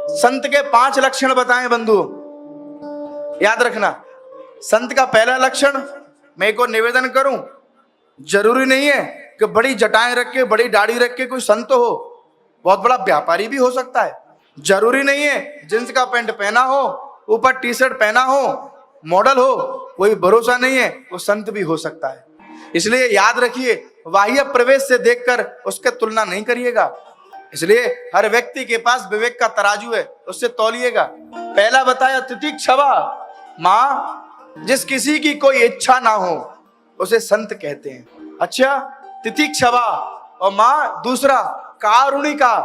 संत के 5 लक्षण बताएं बंधु, याद रखना। संत का पहला लक्षण, मैं को निवेदन करूं, जरूरी नहीं है कि बड़ी जटाएं रख के, बड़ी दाढ़ी रख के कोई संत हो, बहुत बड़ा व्यापारी भी हो सकता है। जरूरी नहीं है जींस का पैंट पहना हो, ऊपर टी शर्ट पहना हो, मॉडल हो, कोई भरोसा नहीं है, वो संत भी हो सकता है। इसलिए याद रखिए, बाह्य प्रवेश से देखकर उसके तुलना नहीं करिएगा। इसलिए हर व्यक्ति के पास विवेक का तराजू है, उससे तौलिएगा। पहला बताया तितिक्षवा, मां जिस किसी की कोई इच्छा ना हो उसे संत कहते हैं। अच्छा, तितिक्षवा। और मां दूसरा कारुणिका,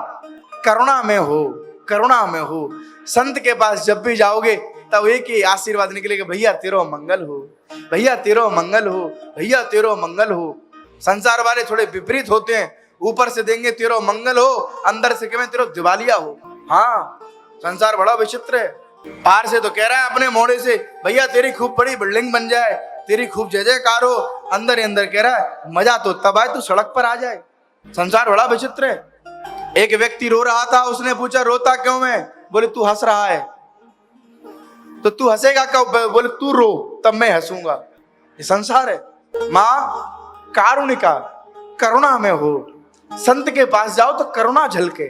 करुणा में हो, करुणा में हो। संत के पास जब भी जाओगे तब एक ही आशीर्वाद निकलेगा, भैया तेरो मंगल हो, भैया तेरो मंगल हो, भैया तेरो मंगल हो। संसार वाले थोड़े विपरीत होते हैं, ऊपर से देंगे तेरो मंगल हो, अंदर से कहें तेरो दिवालिया हो। हाँ, संसार बड़ा विचित्र है। बाहर से तो कह रहा है अपने मोड़े से, भैया तेरी खूब बड़ी बिल्डिंग बन जाए, तेरी खूब जय जयकार हो, अंदर ही अंदर कह रहा है मजा तो तब आए तू सड़क पर आ जाए। संसार बड़ा विचित्र है। एक व्यक्ति रो रहा था, उसने पूछा रोता क्यों है? बोले तू हंस रहा है। तो तू हंसेगा कब? बोले तू रो तब मैं हंसूंगा। ये संसार है। मां कारुणिका, करुणा में हो। संत के पास जाओ तो करुणा झलके।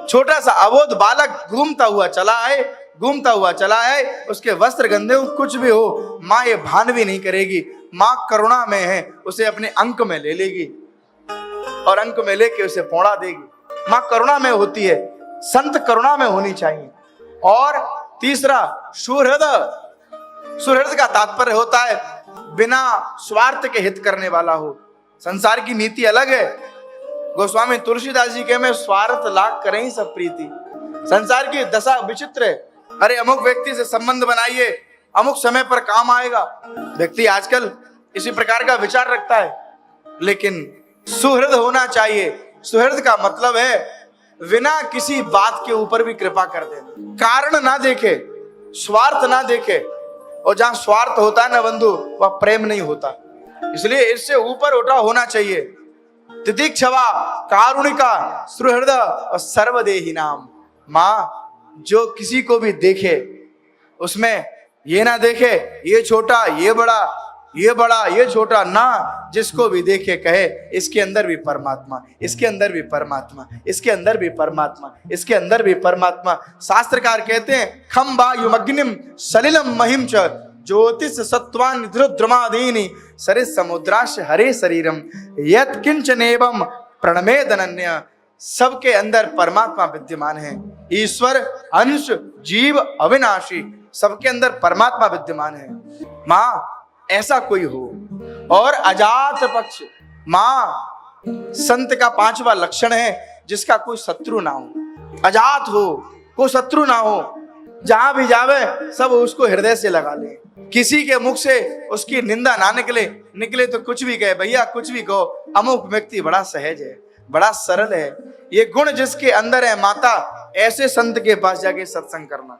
छोटा सा अबोध बालक घूमता हुआ चला आए, घूमता हुआ चला आए, उसके वस्त्र गंदे हो, कुछ भी हो, माँ ये भान भी नहीं करेगी। माँ करुणा में है, उसे अपने अंक में ले लेगी और अंक में लेके उसे पौड़ा देगी। माँ करुणा में होती है, संत करुणा में होनी चाहिए। और तीसरा सुहृद। सुहृद का तात्पर्य होता है बिना स्वार्थ के हित करने वाला हो। संसार की नीति अलग है। गोस्वामी तुलसीदास जी के में स्वार्थ लाख करें ही सब प्रीति। संसार की दशा विचित्र है। अरे अमुक व्यक्ति से संबंध बनाइए, अमुक समय पर काम आएगा। व्यक्ति आजकल इसी प्रकार का विचार रखता है, लेकिन सुहृद होना चाहिए। सुहृद का मतलब है बिना किसी बात के ऊपर भी कृपा कर दे, कारण ना देखे, स्वार्थ ना देखे। और जहां स्वार्थ होता है ना बंधु, वह प्रेम नहीं होता। इसलिए इससे ऊपर उठा होना चाहिए। तितिक्षवा, कारुणिका, सुहृद और सर्वदेही नाम। मां जो किसी को भी देखे उसमें ये ना देखे ये छोटा ये बड़ा, ये बड़ा ये छोटा ना, जिसको भी देखे कहे इसके अंदर भी परमात्मा, इसके अंदर भी परमात्मा, इसके अंदर भी परमात्मा, इसके अंदर भी परमात्मा। शास्त्रकार कहते हैं खम वायुमग्निम सलिलम महिम च ज्योतिष सत्वान रुद्रमादीनि सरित समुद्राश हरे शरीरम यत् किंचनेवम प्रणमेदनन्य। सबके अंदर परमात्मा विद्यमान है। ईश्वर अंश जीव अविनाशी, सबके अंदर परमात्मा विद्यमान है। मां ऐसा कोई हो। और अजात पक्ष। मां संत का 5वां लक्षण है जिसका कोई शत्रु ना हो। अजात हो, कोई शत्रु ना हो। जहां भी जावे सब उसको हृदय से लगा ले। किसी के मुख से उसकी निंदा ना निकले, निकले तो कुछ भी कहे, भैया कुछ भी कहो, अमुक व्यक्ति बड़ा सहज है, बड़ा सरल है। ये गुण जिसके अंदर है माता, ऐसे संत के पास जाके सत्संग करना।